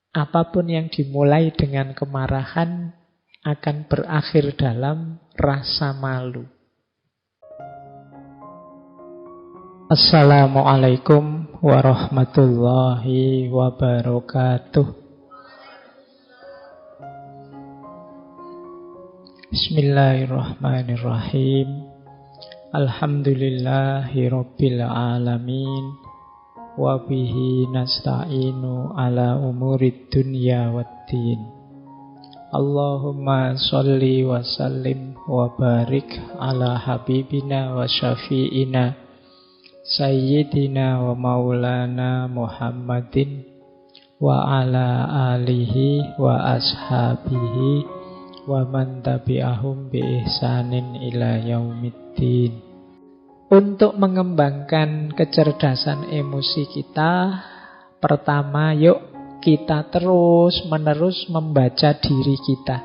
apapun yang dimulai dengan kemarahan akan berakhir dalam rasa malu. Assalamualaikum warahmatullahi wabarakatuh. Bismillahirrahmanirrahim. Alhamdulillahi rabbil alamin. Wa bihi nasta'inu ala umurid dunya waddin. Allahumma sholli wa sallim wa barik ala habibina wa syafi'ina Sayyidina wa maulana Muhammadin wa ala alihi wa ashabihi wa man tabi'ahum bi ihsanin ila yaumiddin. Untuk mengembangkan kecerdasan emosi kita, pertama yuk kita terus-menerus membaca diri kita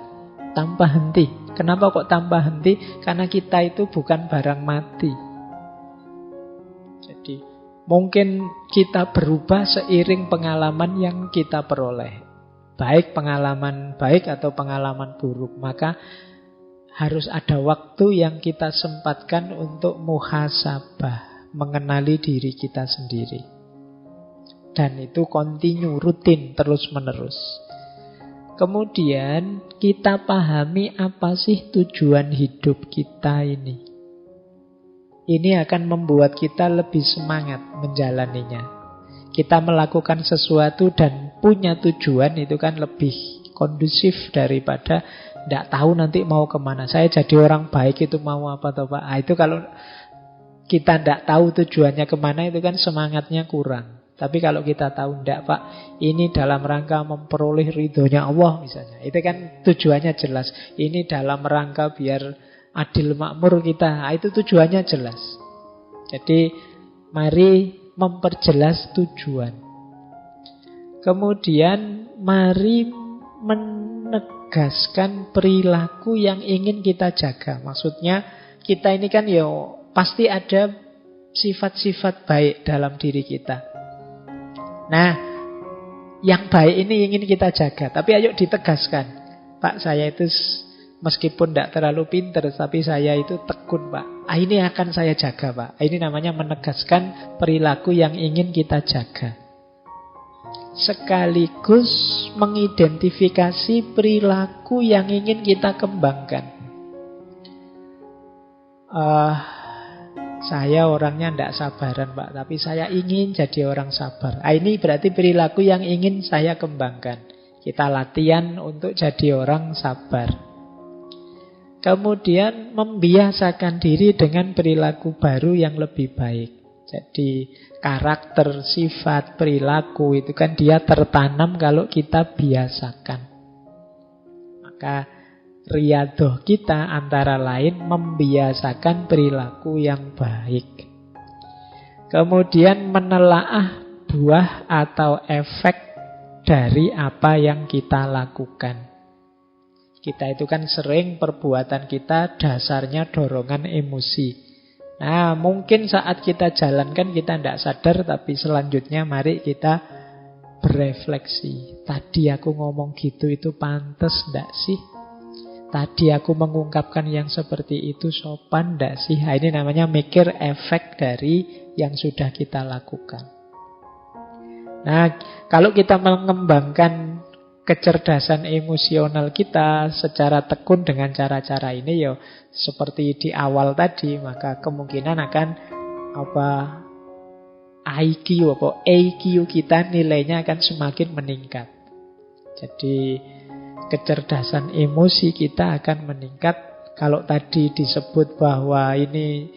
tanpa henti. Kenapa kok tanpa henti? Karena kita itu bukan barang mati. Jadi mungkin kita berubah seiring pengalaman yang kita peroleh. Baik pengalaman baik atau pengalaman buruk. Maka harus ada waktu yang kita sempatkan untuk muhasabah, mengenali diri kita sendiri. Dan itu kontinu, rutin, terus-menerus. Kemudian kita pahami apa sih tujuan hidup kita ini. Ini akan membuat kita lebih semangat menjalaninya. Kita melakukan sesuatu dan punya tujuan itu kan lebih kondusif daripada tidak tahu nanti mau kemana. Saya jadi orang baik itu mau apa atau Pak. Itu kalau kita tidak tahu tujuannya kemana itu kan semangatnya kurang. Tapi kalau kita tahu tidak Pak, ini dalam rangka memperoleh ridhonya Allah misalnya. Itu kan tujuannya jelas. Ini dalam rangka biar adil makmur kita. Itu tujuannya jelas. Jadi mari memperjelas tujuan. Kemudian mari menegaskan perilaku yang ingin kita jaga. Maksudnya kita ini kan ya pasti ada sifat-sifat baik dalam diri kita. Nah, yang baik ini ingin kita jaga. Tapi ayo ditegaskan. Pak, saya itu meskipun tidak terlalu pintar, tapi saya itu tekun Pak. Ini akan saya jaga Pak. Ini namanya menegaskan perilaku yang ingin kita jaga. Sekaligus mengidentifikasi perilaku yang ingin kita kembangkan. Saya orangnya tidak sabaran Pak, tapi saya ingin jadi orang sabar. Ini berarti perilaku yang ingin saya kembangkan. Kita latihan untuk jadi orang sabar. Kemudian membiasakan diri dengan perilaku baru yang lebih baik. Jadi karakter, sifat, perilaku itu kan dia tertanam kalau kita biasakan. Maka riyadhah kita antara lain membiasakan perilaku yang baik. Kemudian menelaah buah atau efek dari apa yang kita lakukan. Kita itu kan sering perbuatan kita dasarnya dorongan emosi. Nah, mungkin saat kita jalankan kita tidak sadar, tapi selanjutnya mari kita berefleksi. Tadi aku ngomong gitu itu pantas tidak sih? Tadi aku mengungkapkan yang seperti itu sopan tidak sih? Ini namanya mikir efek dari yang sudah kita lakukan. Nah, kalau kita mengembangkan kecerdasan emosional kita secara tekun dengan cara-cara ini ya seperti di awal tadi, maka kemungkinan akan IQ atau EQ kita nilainya akan semakin meningkat. Jadi kecerdasan emosi kita akan meningkat. Kalau tadi disebut bahwa ini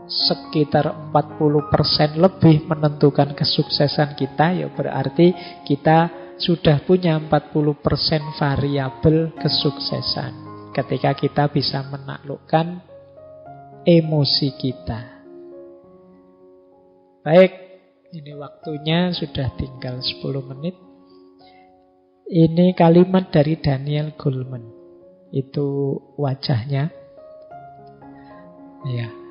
sekitar 40% lebih menentukan kesuksesan kita, ya berarti kita sudah punya 40% variabel kesuksesan ketika kita bisa menaklukkan emosi kita. Baik, ini waktunya sudah tinggal 10 menit. Ini kalimat dari Daniel Goleman. Itu wajahnya. Ya.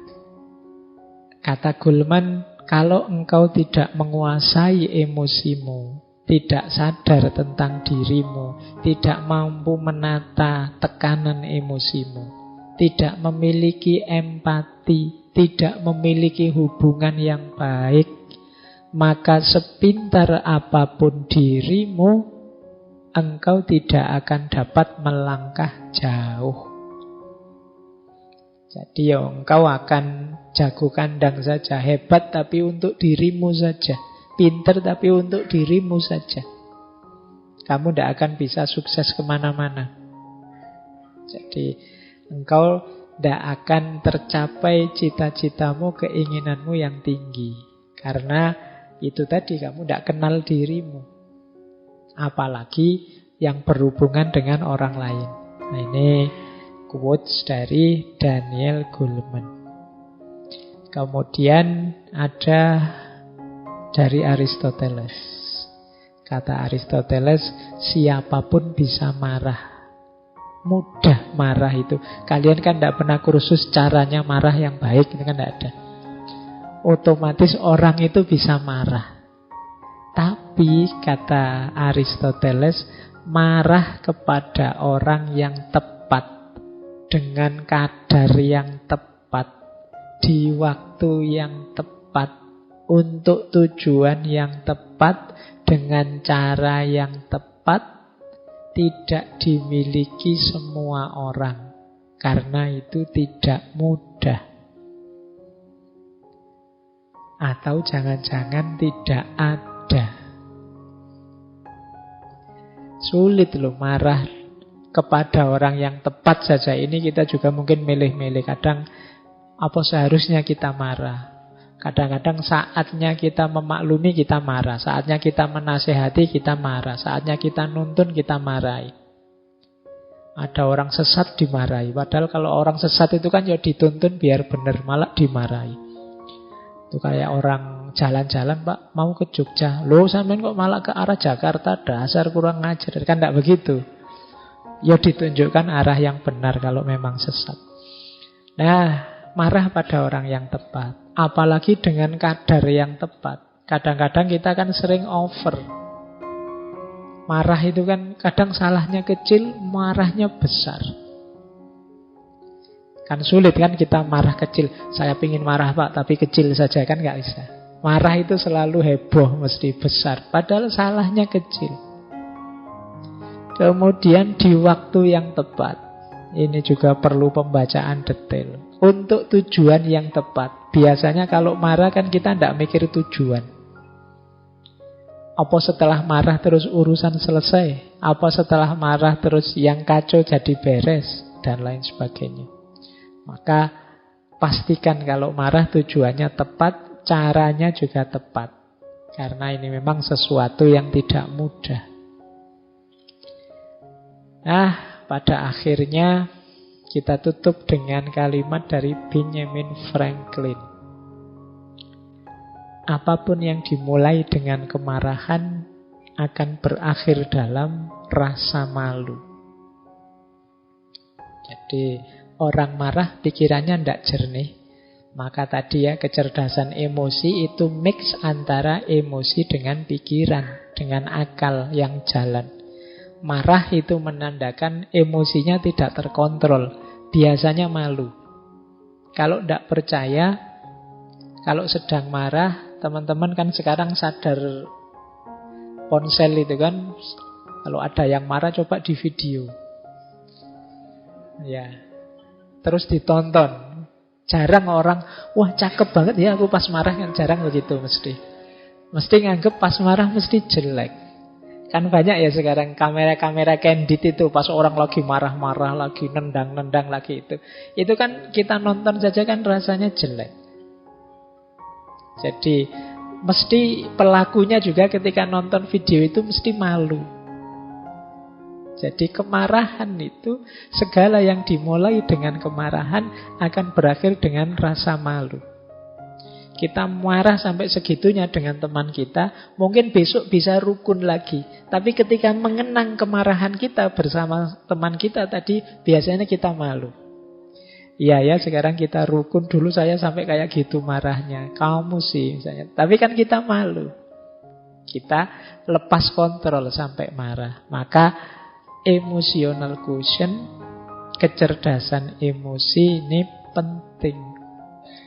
Kata Goleman, kalau engkau tidak menguasai emosimu, tidak sadar tentang dirimu, tidak mampu menata tekanan emosimu, tidak memiliki empati, tidak memiliki hubungan yang baik, maka sepintar apapun dirimu, engkau tidak akan dapat melangkah jauh. Jadi engkau akan jago kandang saja, hebat tapi untuk dirimu saja, pinter tapi untuk dirimu saja. Kamu tidak akan bisa sukses kemana-mana. Jadi engkau tidak akan tercapai cita-citamu, keinginanmu yang tinggi. Karena itu tadi, kamu tidak kenal dirimu. Apalagi yang berhubungan dengan orang lain. Nah, ini quotes dari Daniel Goleman. Kemudian ada dari Aristoteles. Kata Aristoteles, siapapun bisa marah. Mudah marah itu. Kalian kan tidak pernah kursus caranya marah yang baik, itu kan tidak ada. Otomatis orang itu bisa marah. Tapi kata Aristoteles, marah kepada orang yang tepat, dengan kadar yang tepat, di waktu yang tepat, untuk tujuan yang tepat, dengan cara yang tepat, tidak dimiliki semua orang. Karena itu tidak mudah. Atau jangan-jangan tidak ada. Sulit loh marah kepada orang yang tepat saja. Ini kita juga mungkin milih-milih. Kadang apa seharusnya kita marah. Kadang-kadang saatnya kita memaklumi, kita marah. Saatnya kita menasehati, kita marah. Saatnya kita nuntun, kita marahi. Ada orang sesat dimarahi. Padahal kalau orang sesat itu kan ya dituntun biar benar, malah dimarahi. Itu kayak orang jalan-jalan, Pak, mau ke Jogja. Loh, sampean kok malah ke arah Jakarta, dasar kurang ngajar. Kan tidak begitu. Ya ditunjukkan arah yang benar kalau memang sesat. Nah, marah pada orang yang tepat. Apalagi dengan kadar yang tepat. Kadang-kadang kita kan sering over. Marah itu kan kadang salahnya kecil, marahnya besar. Kan sulit kan kita marah kecil. Saya pingin marah Pak, tapi kecil saja kan nggak bisa. Marah itu selalu heboh, mesti besar. Padahal salahnya kecil. Kemudian di waktu yang tepat. Ini juga perlu pembacaan detail. Untuk tujuan yang tepat. Biasanya kalau marah kan kita tidak mikir tujuan. Apa setelah marah terus urusan selesai? Apa setelah marah terus yang kacau jadi beres? Dan lain sebagainya. Maka pastikan kalau marah tujuannya tepat, caranya juga tepat. Karena ini memang sesuatu yang tidak mudah. Nah, pada akhirnya kita tutup dengan kalimat dari Benjamin Franklin. Apapun yang dimulai dengan kemarahan akan berakhir dalam rasa malu. Jadi orang marah pikirannya tidak jernih. Maka tadi ya, kecerdasan emosi itu mix antara emosi dengan pikiran, dengan akal yang jalan. Marah itu menandakan emosinya tidak terkontrol. Biasanya malu. Kalau tidak percaya, kalau sedang marah, teman-teman kan sekarang sadar ponsel itu kan, kalau ada yang marah coba di video. Ya. Terus ditonton. Jarang orang, wah cakep banget ya aku pas marah, kan jarang begitu mesti. Mesti nganggep pas marah mesti jelek. Kan banyak ya sekarang kamera-kamera candid itu pas orang lagi marah-marah, lagi nendang-nendang lagi itu. Itu kan kita nonton saja kan rasanya jelek. Jadi mesti pelakunya juga ketika nonton video itu mesti malu. Jadi kemarahan itu, segala yang dimulai dengan kemarahan akan berakhir dengan rasa malu. Kita marah sampai segitunya dengan teman kita, mungkin besok bisa rukun lagi. Tapi ketika mengenang kemarahan kita bersama teman kita tadi, biasanya kita malu. Iya ya, sekarang kita rukun, dulu saya sampai kayak gitu marahnya. Kamu sih misalnya. Tapi kan kita malu. Kita lepas kontrol sampai marah. Maka emotional quotient, kecerdasan emosi ini penting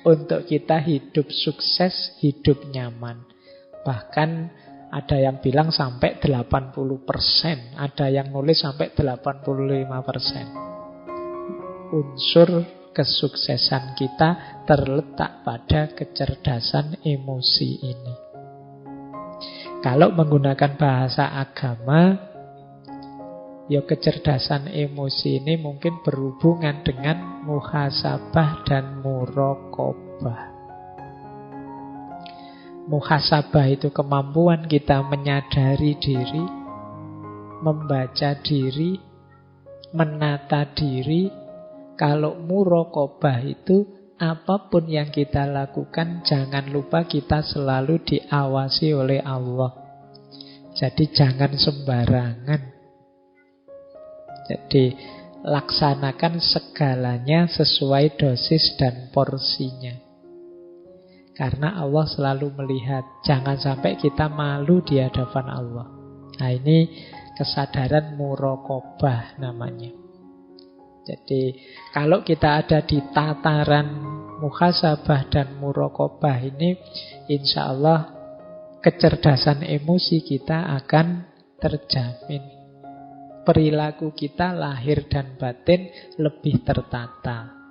untuk kita hidup sukses, hidup nyaman. Bahkan ada yang bilang sampai 80%, ada yang nulis sampai 85%. Unsur kesuksesan kita terletak pada kecerdasan emosi ini. Kalau menggunakan bahasa agama, ya kecerdasan emosi ini mungkin berhubungan dengan muhasabah dan muraqabah. Muhasabah itu kemampuan kita menyadari diri, membaca diri, menata diri. Kalau muraqabah itu apapun yang kita lakukan, jangan lupa kita selalu diawasi oleh Allah. Jadi jangan sembarangan. Jadi laksanakan segalanya sesuai dosis dan porsinya. Karena Allah selalu melihat. Jangan sampai kita malu di hadapan Allah. Nah ini kesadaran muraqabah namanya. Jadi kalau kita ada di tataran muhasabah dan muraqabah ini, insya Allah kecerdasan emosi kita akan terjamin. Perilaku kita lahir dan batin lebih tertata.